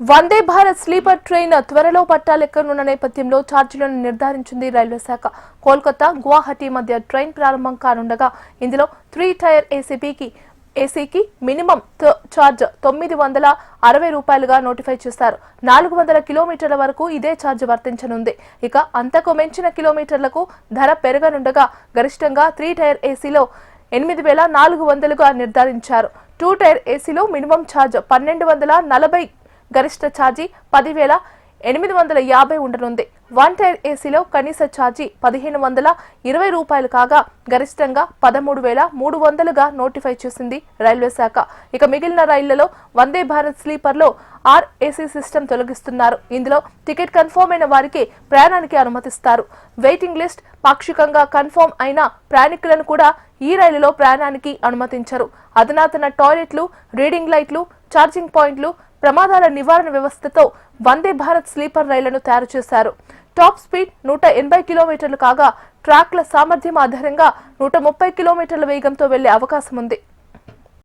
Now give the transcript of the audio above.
Vande Bharat sleeper train త్వరలో పట్టాలెక్కనున్న నేపథ్యంలో ఛార్జీలను నిర్ధారించింది రైల్వే శాఖ. కోల్కతా గువాహటి మధ్య ట్రైన్ ప్రారంభం కానుండగా ఇందులో 3 టైర్ ఏసీకి మినిమం ఛార్జ్ ₹960గా నోటిఫై చేశారు. 400 కిలోమీటర్ల వరకు ఇదే ఛార్జ్ వర్తించనుంది. ఇక అంతకు మించిన కిలోమీటర్లకు ధర పెరగనుండగా గరిష్టంగా 3 టైర్ ఏసీలో 8400గా నిర్ధారించారు. 2 టైర్ ఏసీలో మినిమం ఛార్జ్ 1240, గరిష్ట ఛార్జీ 10,850 ఉండనుంది. 1 టైర్ ఏసీలో కనీస ఛార్జీ ₹1,520 కాగా గరిష్టంగా 13,300గా నోటిఫై చేసింది రైల్వే శాఖ. ఇక మిగిలిన రైళ్లలో వందే భారత్ స్లీపర్లో ఆర్ఏసీ సిస్టమ్ తొలగిస్తున్నారు. ఇందులో టికెట్ కన్ఫర్మ్ అయిన వారికి ప్రయాణానికి అనుమతిస్తారు. వెయిటింగ్ లిస్ట్ పాక్షికంగా కన్ఫర్మ్ అయిన ప్రయాణికులను కూడా ఈ రైలులో ప్రయాణానికి అనుమతించరు. అధునాతన టాయిలెట్లు, రీడింగ్ లైట్లు, ఛార్జింగ్ పాయింట్లు, ప్రమాదాల నివారణ వ్యవస్థతో వందే భారత్ స్లీపర్ రైళ్లను తయారు చేశారు. టాప్ స్పీడ్ 180 కిలోమీటర్లు కాగా ట్రాక్ల సామర్థ్యం ఆధారంగా 130 కిలోమీటర్ల వేగంతో వెళ్లే అవకాశం ఉంది.